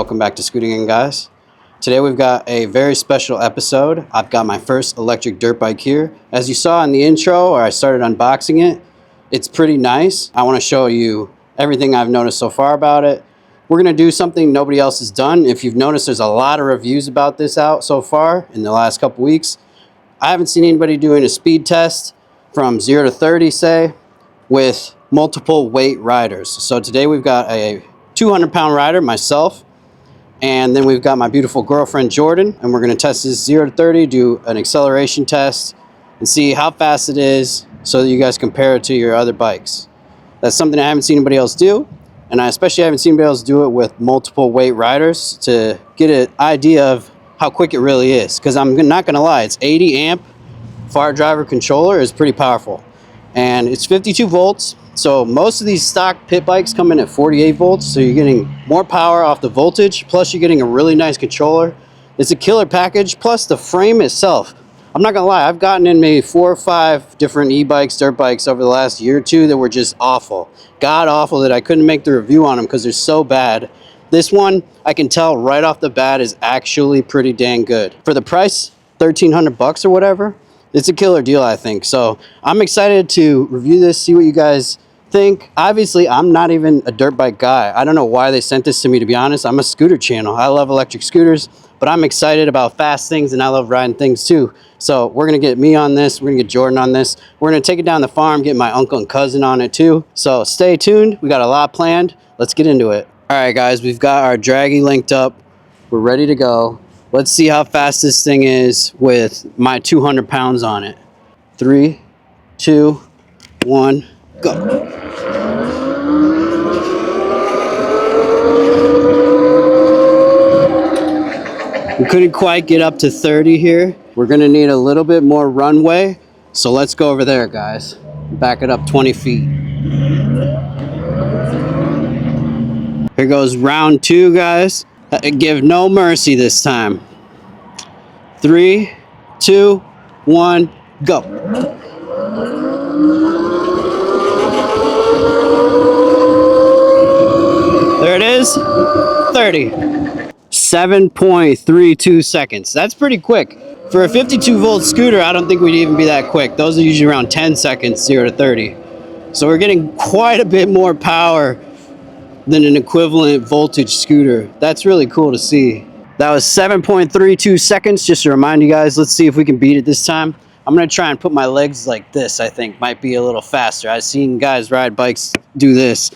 welcome back to Scooting and Guys. Today we've got a very special episode. I've got my first electric dirt bike here. As you saw in the intro, or I started unboxing it, it's pretty nice. I want to show you everything I've noticed so far about it. We're going to do something nobody else has done. If you've noticed, there's a lot of reviews about this out so far in the last couple weeks. I haven't seen anybody doing a speed test from 0 to 30, say, with multiple weight riders. So today we've got a 200-pound rider, myself, and then we've got my beautiful girlfriend, Jordan, and we're going to test this 0 to 30, do an acceleration test, and see how fast it is so that you guys compare it to your other bikes. That's something I haven't seen anybody else do, and I especially haven't seen anybody else do it with multiple weight riders to get an idea of how quick it really is. Because I'm not going to lie, it's 80 amp far driver controller is pretty powerful, and it's 52 volts. So most of these stock pit bikes come in at 48 volts, so you're getting more power off the voltage, plus you're getting a really nice controller. It's a killer package, plus the frame itself. I'm not gonna lie, I've gotten in maybe 4 or 5 different e-bikes, dirt bikes over the last year or two that were just awful. God awful that I couldn't make the review on them because they're so bad. This one, I can tell right off the bat, is actually pretty dang good. For the price, 1,300 bucks or whatever, it's a killer deal, I think. So I'm excited to review this, see what you guys think. Obviously, I'm not even a dirt bike guy. I don't know why they sent this to me, to be honest. I'm a scooter channel. I love electric scooters, but I'm excited about fast things and I love riding things too. So we're gonna get me on this, we're gonna get Jordan on this. We're gonna take it down the farm, get my uncle and cousin on it too. So stay tuned, we got a lot planned. Let's get into it. All right guys, we've got our draggy linked up. We're ready to go. Let's see how fast this thing is with my 200 pounds on it. 3, 2, 1, go. We couldn't quite get up to 30 here. We're gonna need a little bit more runway. So let's go over there, guys. Back it up 20 feet. Here goes round 2, guys. Give no mercy this time. 3, 2, 1, go. There it is, 30. 7.32 seconds. That's pretty quick. For a 52 volt scooter, I don't think we'd even be that quick. Those are usually around 10 seconds, 0 to 30. So we're getting quite a bit more power than an equivalent voltage scooter. That's really cool to see. That was 7.32 seconds. Just to remind you guys, let's see if we can beat it this time. I'm gonna try and put my legs like this. I think might be a little faster. I've seen guys ride bikes do this.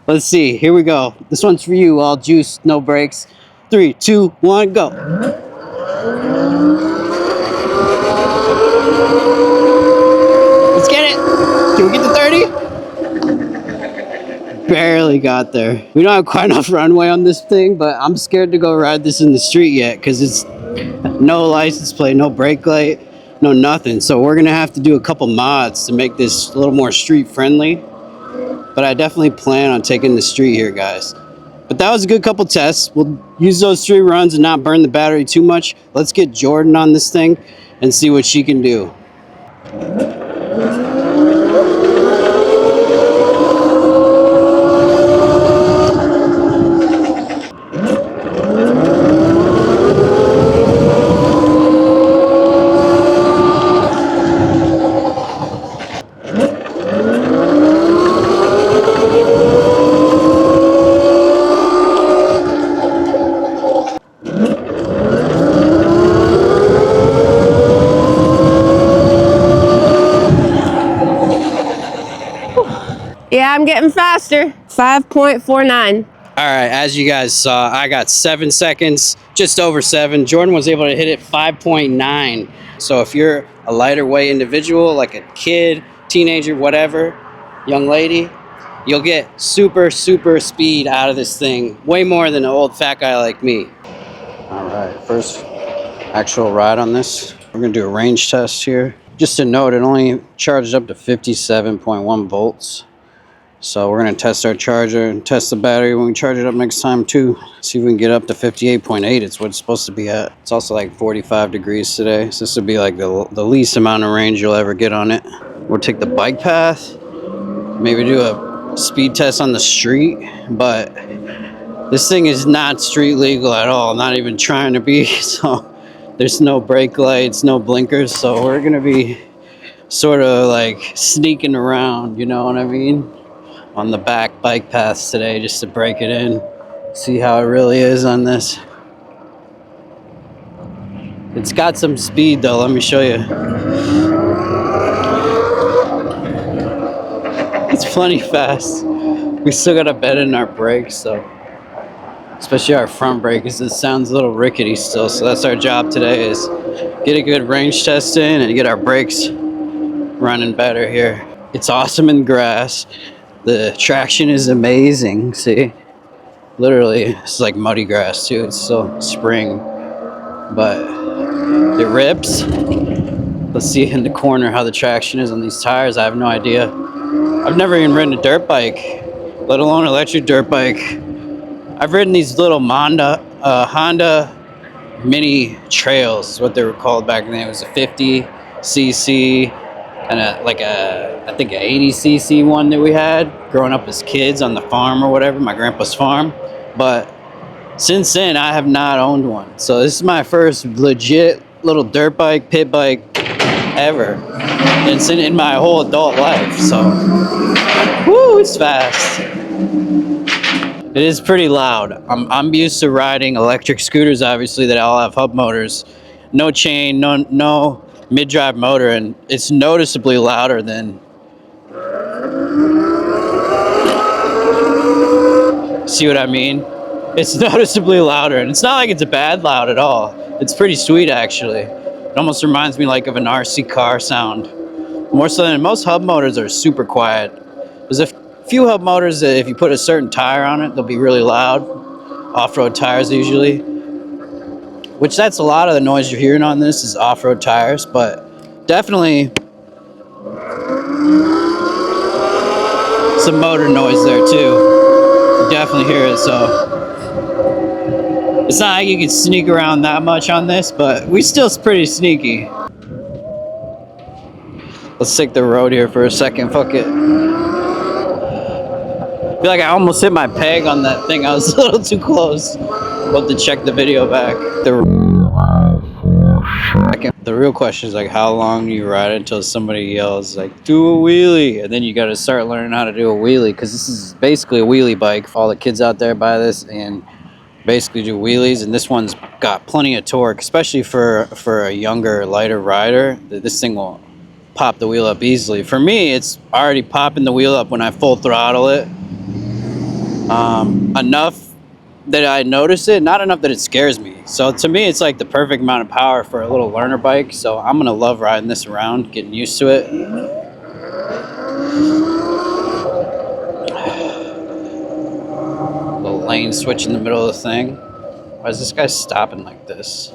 Let's see, here we go. This one's for you, all juice, no brakes. 3, 2, 1, go. Let's get it. Can we get to 30? Barely got there. We don't have quite enough runway on this thing, but I'm scared to go ride this in the street yet because it's no license plate, no brake light, no nothing. So we're gonna have to do a couple mods to make this a little more street friendly. But I definitely plan on taking the street here, guys. But that was a good couple tests. We'll use those 3 runs and not burn the battery too much. Let's get Jordan on this thing and see what she can do. Yeah, I'm getting faster. 5.49. All right, as you guys saw, I got 7 seconds, just over 7. Jordan was able to hit it 5.9. So if you're a lighter weight individual, like a kid, teenager, whatever, young lady, you'll get super speed out of this thing. Way more than an old fat guy like me. All right, first actual ride on this. We're gonna do a range test here. Just to note, it only charges up to 57.1 volts. So we're going to test our charger and test the battery when we charge it up next time too. See if we can get up to 58.8. It's what it's supposed to be at. It's also like 45 degrees today. So this would be like the least amount of range you'll ever get on it. We'll take the bike path. Maybe do a speed test on the street. But This thing is not street legal at all, not even trying to be. So there's no brake lights, no blinkers, so we're gonna be sort of like sneaking around, you know what I mean, on the back bike paths today, just to break it in, see how it really is on this. It's got some speed though, let me show you. It's plenty fast. We still got a bed in our brakes, so especially our front brake, because it sounds a little rickety still. So that's our job today, is get a good range test in and get our brakes running better here. It's awesome in grass. The traction is amazing. See, literally, it's like muddy grass too. It's still spring, but it rips. Let's see in the corner how the traction is on these tires. I have no idea. I've never even ridden a dirt bike, let alone an electric dirt bike. I've ridden these little Honda mini trails, is what they were called back then. It was a 50cc and I think an 80cc one that we had growing up as kids on the farm or whatever, my grandpa's farm. But since then, I have not owned one. So this is my first legit little dirt bike, pit bike ever. And it's in my whole adult life. So, woo, it's fast. It is pretty loud. I'm used to riding electric scooters, obviously, that all have hub motors. No chain, no mid-drive motor, and it's noticeably louder than... See what I mean? It's noticeably louder, and it's not like it's a bad loud at all. It's pretty sweet, actually. It almost reminds me like of an RC car sound. More so than most hub motors are super quiet. There's a few hub motors that if you put a certain tire on it, they'll be really loud. Off-road tires usually. Which that's a lot of the noise you're hearing on this is off-road tires, but definitely some motor noise there too. You definitely hear it, so it's not like you can sneak around that much on this, but we still pretty sneaky. Let's take the road here for a second, fuck it. I feel like I almost hit my peg on that thing. I was a little too close. We'll have to check the video back. The real question is like, how long do you ride until somebody yells like, do a wheelie? And then you got to start learning how to do a wheelie, because this is basically a wheelie bike. For all the kids out there, buy this and basically do wheelies. And this one's got plenty of torque, especially for a younger, lighter rider. This thing will pop the wheel up easily. For me, it's already popping the wheel up when I full throttle it. Enough that I notice it, not enough that it scares me. So to me, it's like the perfect amount of power for a little learner bike. So I'm gonna love riding this around, getting used to it. Little lane switch in the middle of the thing. Why is this guy stopping like this?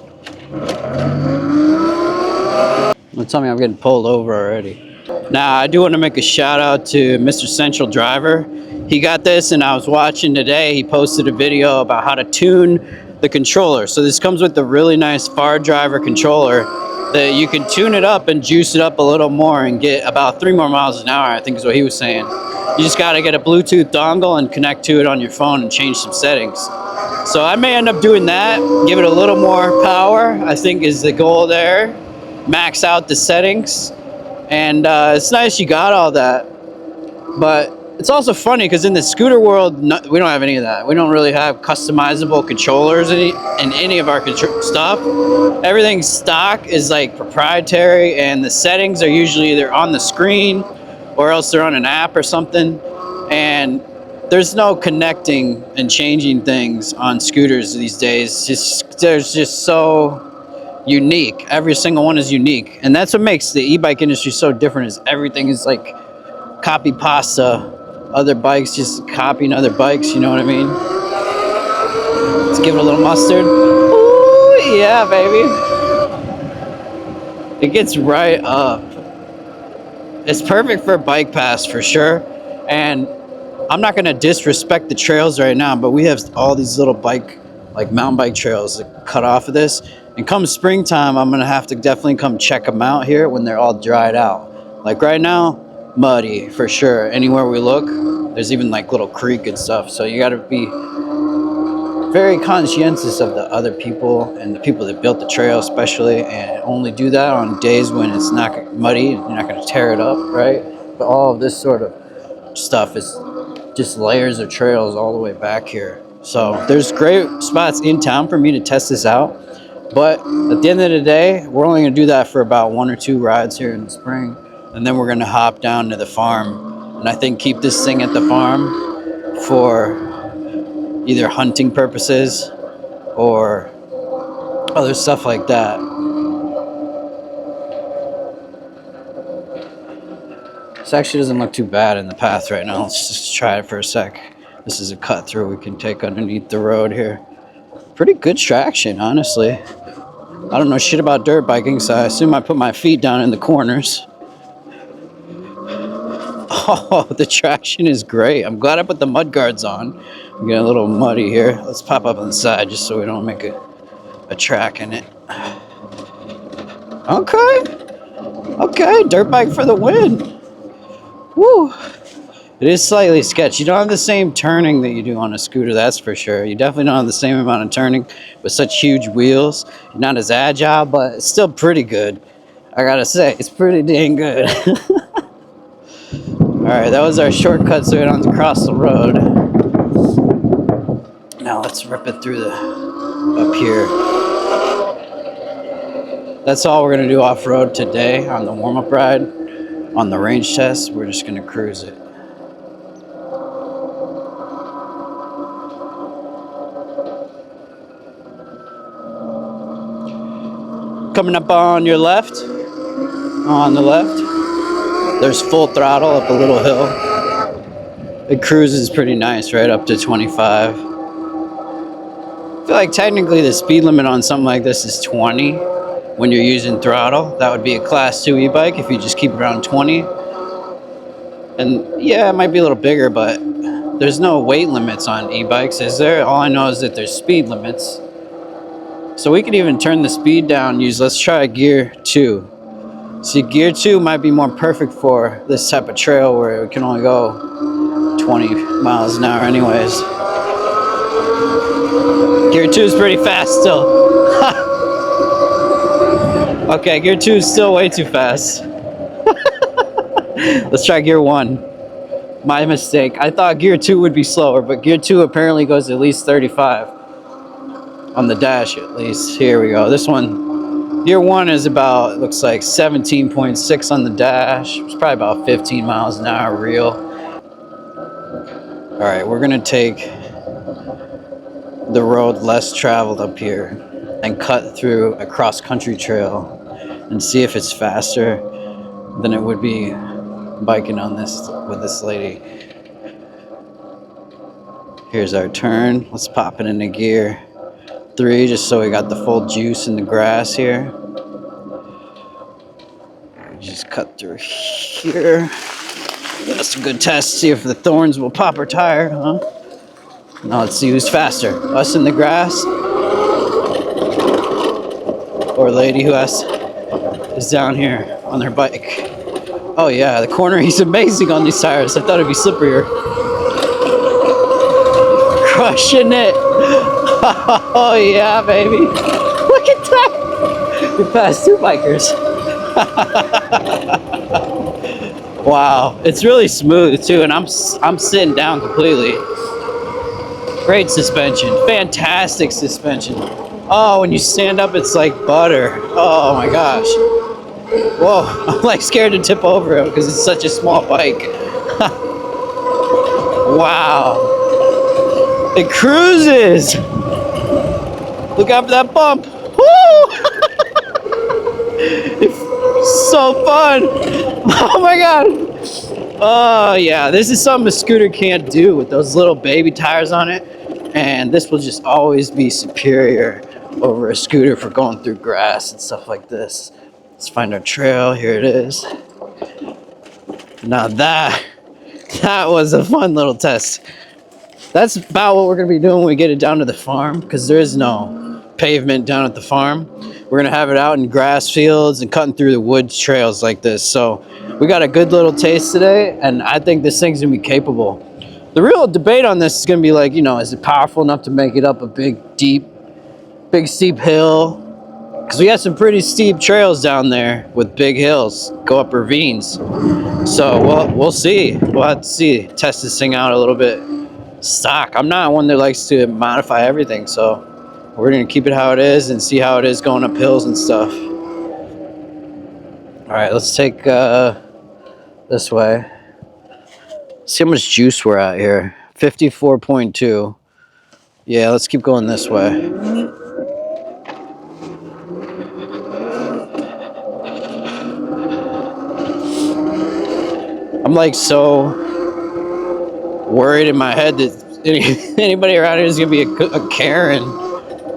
Don't tell me I'm getting pulled over already. Now, I do want to make a shout out to Mr. Central Driver. He got this, and I was watching today, he posted a video about how to tune the controller. So this comes with the really nice Far Driver controller that you can tune it up and juice it up a little more and get about 3 more miles an hour, I think is what he was saying. You just got to get a Bluetooth dongle and connect to it on your phone and change some settings. So I may end up doing that, give it a little more power, I think is the goal there. Max out the settings. And it's nice you got all that. But it's also funny because in the scooter world, we don't have any of that. We don't really have customizable controllers in any of our stuff. Everything stock is like proprietary, and the settings are usually either on the screen or else they're on an app or something. And there's no connecting and changing things on scooters these days. There's just so unique. Every single one is unique, and that's what makes the e-bike industry so different. Is everything is like copy pasta. Other bikes just copying other bikes, you know what I mean? Let's give it a little mustard. Ooh, yeah, baby. It gets right up. It's perfect for a bike pass for sure. And I'm not gonna disrespect the trails right now, but we have all these little mountain bike trails that cut off of this. And come springtime, I'm gonna have to definitely come check them out here when they're all dried out. Like right now, muddy for sure. Anywhere we look, there's even like little creek and stuff. So you gotta be very conscientious of the other people and the people that built the trail especially, and only do that on days when it's not muddy and you're not going to tear it up, right? But all of this sort of stuff is just layers of trails all the way back here. So there's great spots in town for me to test this out. But at the end of the day, we're only going to do that for about 1 or 2 rides here in the spring. And then we're going to hop down to the farm. And I think keep this thing at the farm for either hunting purposes or other stuff like that. This actually doesn't look too bad in the path right now. Let's just try it for a sec. This is a cut through we can take underneath the road here. Pretty good traction, honestly. I don't know shit about dirt biking, so I assume I put my feet down in the corners. Oh, the traction is great. I'm glad I put the mud guards on. I'm getting a little muddy here. Let's pop up on the side just so we don't make a track in it. Okay, dirt bike for the win. Woo! It is slightly sketchy. You don't have the same turning that you do on a scooter, that's for sure. You definitely don't have the same amount of turning with such huge wheels. You're not as agile, but it's still pretty good. I gotta say, it's pretty dang good. Alright, that was our shortcut so we don't have to cross the road. Now let's rip it through up here. That's all we're gonna do off-road today on the warm-up ride. On the range test, we're just gonna cruise it. Coming up on your left, on the left, there's full throttle up a little hill. It cruises pretty nice, right up to 25. I feel like technically the speed limit on something like this is 20 when you're using throttle. That would be a class 2 e-bike if you just keep it around 20. And yeah, it might be a little bigger, but there's no weight limits on e-bikes, is there? All I know is that there's speed limits. So we could even turn the speed down, let's try gear 2. See, gear 2 might be more perfect for this type of trail where it can only go 20 miles an hour anyways. Gear 2 is pretty fast still. Okay, gear 2 is still way too fast. Let's try gear 1. My mistake. I thought gear 2 would be slower, but gear 2 apparently goes at least 35. On the dash at least. Here we go. This one, gear 1 is about, it looks like 17.6 on the dash. It's probably about 15 miles an hour real. All right, we're gonna take the road less traveled up here and cut through a cross-country trail and see if it's faster than it would be biking on this with this lady. Here's our turn. Let's pop it into gear 3 just so we got the full juice in the grass here. Just cut through here. That's a good test. See if the thorns will pop her tire, huh? Now let's see who's faster. Us in the grass or a lady who is down here on her bike. Oh yeah, the corner, he's amazing on these tires. I thought it'd be slipperier. Crushing it. Oh yeah, baby. Look at that. We passed 2 bikers. Wow, it's really smooth too, and I'm sitting down completely. Great suspension, fantastic suspension. Oh, when you stand up, it's like butter. Oh my gosh. Whoa, I'm like scared to tip over it because it's such a small bike. Wow. It cruises. Look out for that bump. Woo! It's so fun. Oh my god. Oh yeah, this is something a scooter can't do with those little baby tires on it. And this will just always be superior over a scooter for going through grass and stuff like this. Let's find our trail. Here it is. Now that was a fun little test. That's about what we're going to be doing when we get it down to the farm, because there is no pavement down at the farm. We're going to have it out in grass fields and cutting through the woods trails like this. So we got a good little taste today, and I think this thing's going to be capable. The real debate on this is going to be like, you know, is it powerful enough to make it up a big steep hill? Because we have some pretty steep trails down there with big hills, go up ravines. So we'll see. We'll have to see. Test this thing out a little bit. Stock. I'm not one that likes to modify everything, so we're gonna keep it how it is and see how it is going up hills and stuff. All right, let's take this way. See how much juice we're at here. 54.2. Yeah, let's keep going this way. I'm like so worried in my head that anybody around here is gonna be a Karen,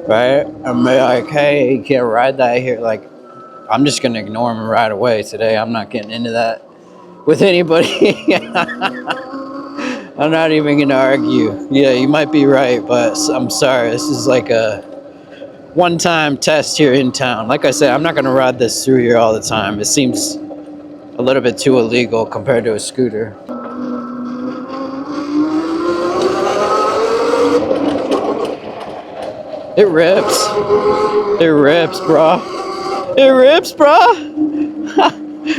right? I'm like, hey, you can't ride that here. Like, I'm just gonna ignore them right away today. I'm not getting into that with anybody. I'm not even gonna argue. Yeah, you might be right, but I'm sorry. This is like a one-time test here in town. Like I said, I'm not gonna ride this through here all the time. It seems a little bit too illegal compared to a scooter. It rips. It rips, bro. It rips, bro.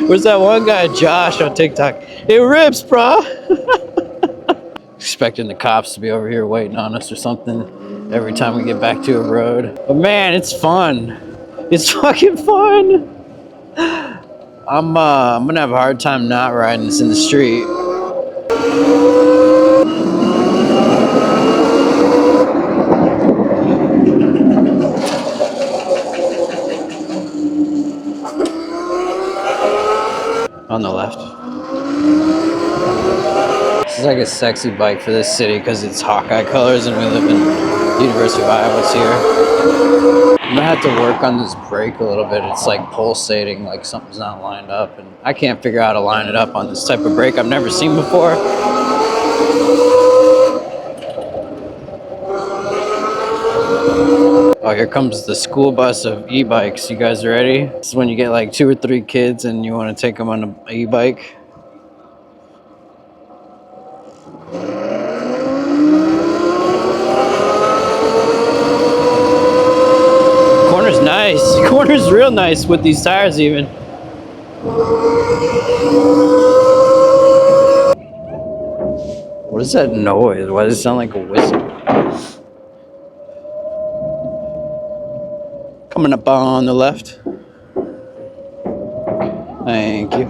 Where's that one guy, Josh, on TikTok? It rips, bro. Expecting the cops to be over here waiting on us or something every time we get back to a road. But man, it's fun. It's fucking fun. I'm gonna have a hard time not riding this in the street. On the left. This is like a sexy bike for this city because it's Hawkeye colors and we live in University of Iowa's here. I'm gonna have to work on this brake a little bit. It's like pulsating, like something's not lined up, and I can't figure out how to line it up on this type of brake I've never seen before. Oh, here comes the school bus of e-bikes. You guys ready? This is when you get like 2 or 3 kids and you want to take them on an e-bike. Corner's nice. Corner's real nice with these tires even. What is that noise? Why does it sound like a whistle? Coming up on the left. Thank you.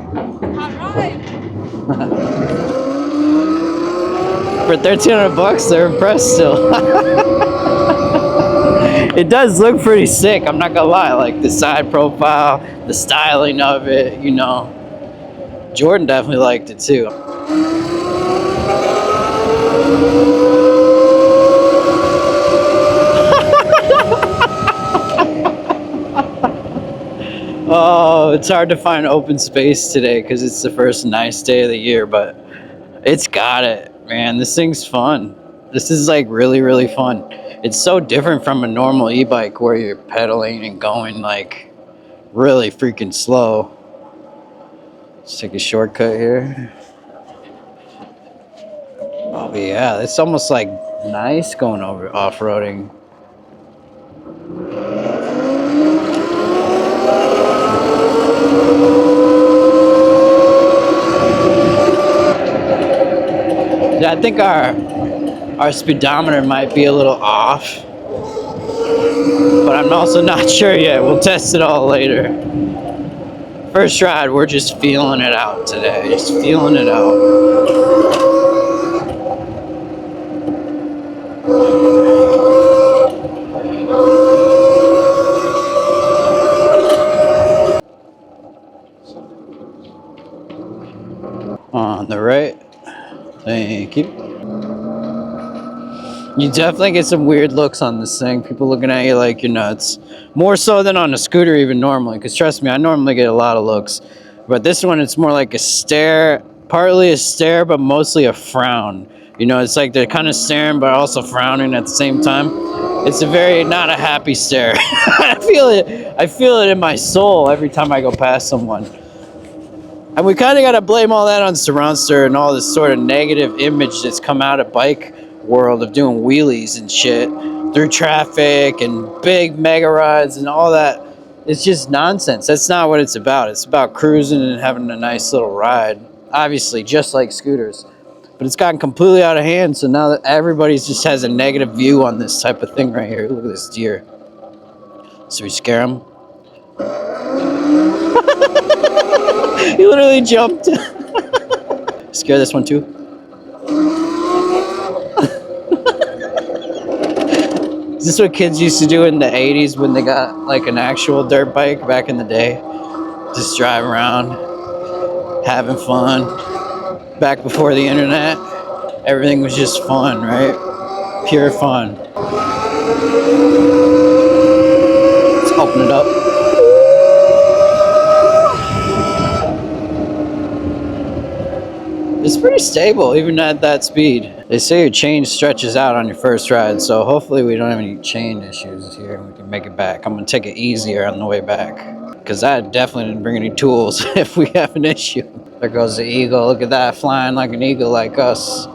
For $1,300, they're impressed still. It does look pretty sick, I'm not gonna lie. Like the side profile, the styling of it, you know. Jordan definitely liked it too. Oh, it's hard to find open space today because it's the first nice day of the year, but it's got it, man. This thing's fun. This is like really, really fun. It's so different from a normal e-bike where you're pedaling and going like really freaking slow. Let's take a shortcut here. Oh yeah, it's almost like nice going over off-roading. Yeah, I think our speedometer might be a little off, but I'm also not sure yet. We'll test it all later. First ride, we're just feeling it out today. Just feeling it out. On the right. Thank you. You definitely get some weird looks on this thing. People looking at you like you're nuts. More so than on a scooter even normally. Because trust me, I normally get a lot of looks. But this one, it's more like a stare. Partly a stare, but mostly a frown. You know, it's like they're kind of staring, but also frowning at the same time. It's a very, not a happy stare. I feel it in my soul every time I go past someone. And we kind of got to blame all that on Surroundster and all this sort of negative image that's come out of bike world of doing wheelies and shit through traffic and big mega rides and all that. It's just nonsense. That's not what it's about. It's about cruising and having a nice little ride. Obviously, just like scooters. But it's gotten completely out of hand, so now that everybody just has a negative view on this type of thing right here. Look at this deer. So we scare him. He literally jumped. Scare this one too. Is this what kids used to do in the 80s when they got like an actual dirt bike back in the day? Just drive around, having fun. Back before the internet, everything was just fun, right? Pure fun. Let's open it up. It's pretty stable, even at that speed. They say your chain stretches out on your first ride, so hopefully we don't have any chain issues here and we can make it back. I'm gonna take it easier on the way back, because I definitely didn't bring any tools if we have an issue. There goes the eagle. Look at that, flying like an eagle like us.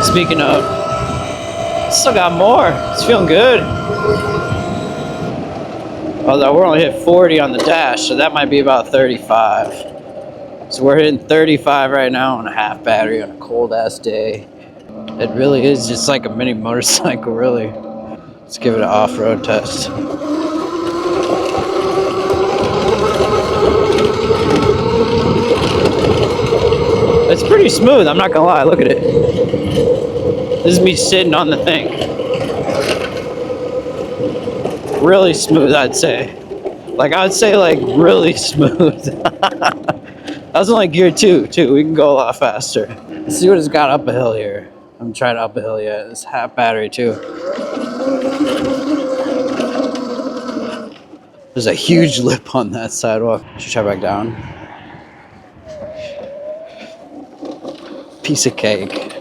Speaking of, still got more. It's feeling good. Although we're only hit 40 on the dash, so that might be about 35. So we're hitting 35 right now on a half battery on a cold ass day. It really is just like a mini motorcycle, really. Let's give it an off-road test. It's pretty smooth, I'm not gonna lie, look at it. This is me sitting on the thing. Really smooth, I'd say. Like, I would say, like, really smooth. That was only gear 2, too. We can go a lot faster. Let's see what it's got up a hill here. I'm trying up a hill yet. It's half battery, too. There's a huge lip on that sidewalk. Should try back down. Piece of cake.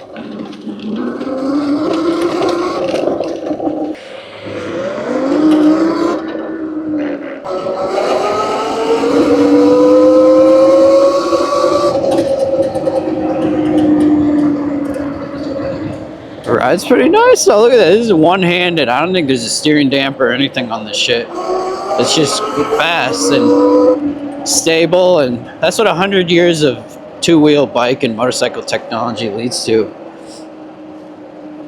Ride's pretty nice though. Look at that. This is one-handed. I don't think there's a steering damper or anything on this shit. It's just fast and stable, and that's what 100 years of two-wheel bike and motorcycle technology leads to.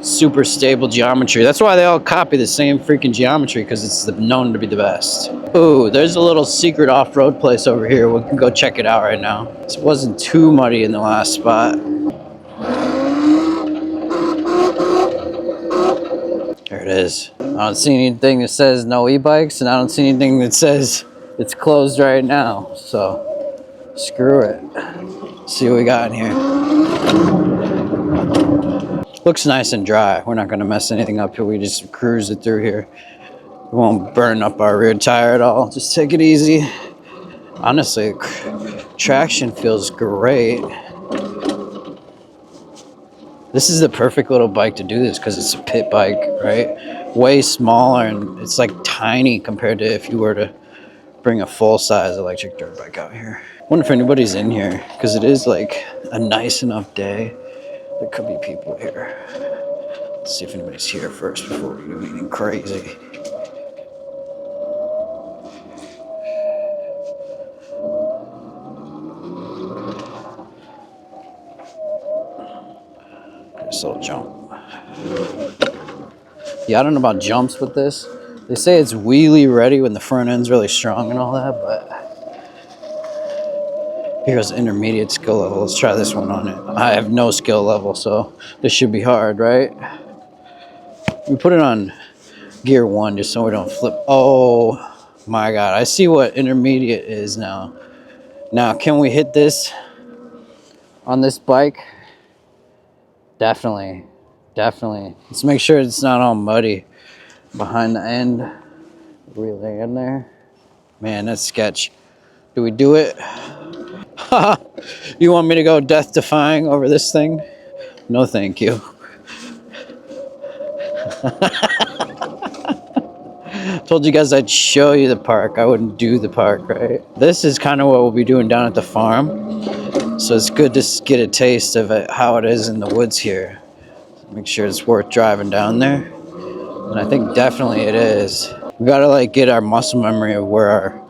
Super stable geometry. That's why they all copy the same freaking geometry, because it's known to be the best. Ooh, there's a little secret off-road place over here. We can go check it out right now. This wasn't too muddy in the last spot. There it is. I don't see anything that says no e-bikes, and I don't see anything that says it's closed right now. So, screw it. Let's see what we got in here. Looks nice and dry. We're not gonna mess anything up here. We just cruise it through here. We won't burn up our rear tire at all. Just take it easy. Honestly, traction feels great. This is the perfect little bike to do this because it's a pit bike, right? Way smaller, and it's like tiny compared to if you were to bring a full-size electric dirt bike out here. I wonder if anybody's in here, because it is like a nice enough day. There could be people here. Let's see if anybody's here first before we do anything crazy. This little jump. Yeah, I don't know about jumps with this. They say it's wheelie ready when the front end's really strong and all that, but here goes intermediate skill level. Let's try this one on it. I have no skill level, so this should be hard, right? We put it on gear 1 just so we don't flip. Oh my God, I see what intermediate is now. Now, can we hit this on this bike? Definitely. Let's make sure it's not all muddy behind the end. Relay in there. Man, that's sketch. Do we do it? You want me to go death defying over this thing? No, thank you. Told you guys I'd show you the park. I wouldn't do the park, right? This is kind of what we'll be doing down at the farm. So it's good to get a taste of it, how it is in the woods here. Make sure it's worth driving down there. And I think definitely it is. We gotta like get our muscle memory of where our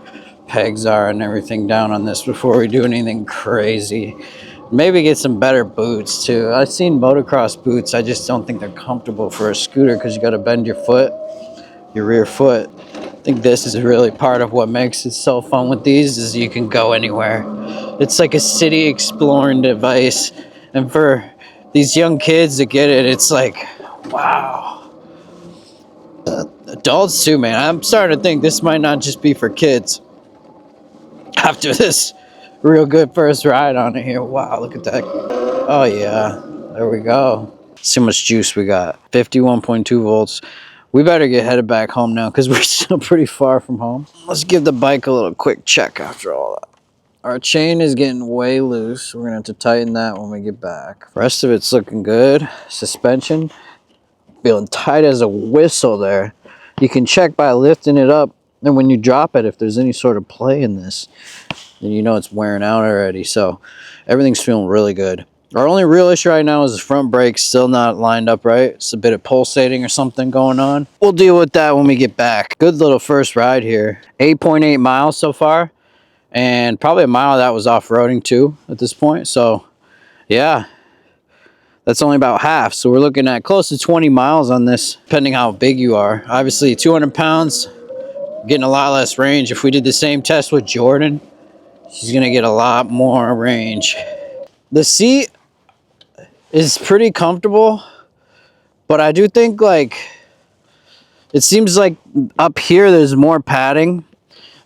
pegs are and everything down on this before we do anything crazy. Maybe get some better boots too. I've seen motocross boots. I just don't think they're comfortable for a scooter because you gotta bend your foot, your rear foot. I think this is really part of what makes it so fun with these is you can go anywhere. It's like a city exploring device. And for these young kids that get it, it's like, wow. Adults too, man. I'm starting to think this might not just be for kids. After this real good first ride on it here. Wow, look at that. Oh yeah, there we go. See how much juice we got. 51.2 volts. We better get headed back home now because we're still pretty far from home. Let's give the bike a little quick check after all that. Our chain is getting way loose. We're gonna have to tighten that when we get back. The rest of it's looking good. Suspension, feeling tight as a whistle there. You can check by lifting it up, and when you drop it, if there's any sort of play in this, then you know it's wearing out already. So everything's feeling really good. Our only real issue right now is the front brakes still not lined up right. It's a bit of pulsating or something going on. We'll deal with that when we get back. Good little first ride here. 8.8 miles so far, and probably a mile of that was off-roading too at this point. So yeah, that's only about half. So we're looking at close to 20 miles on this, depending how big you are. Obviously 200 pounds, getting a lot less range. If we did the same test with Jordan, she's gonna get a lot more range. The seat is pretty comfortable, but I do think like, it seems like up here there's more padding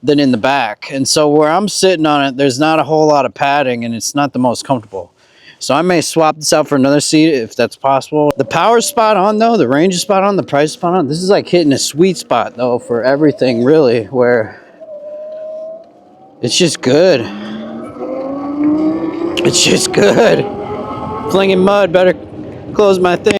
than in the back. And so where I'm sitting on it, there's not a whole lot of padding and it's not the most comfortable. So I may swap this out for another seat if that's possible. The power's spot on though, the range is spot on, the price is spot on. This is like hitting a sweet spot though for everything really, where it's just good. It's just good. Flinging mud, better close my thing.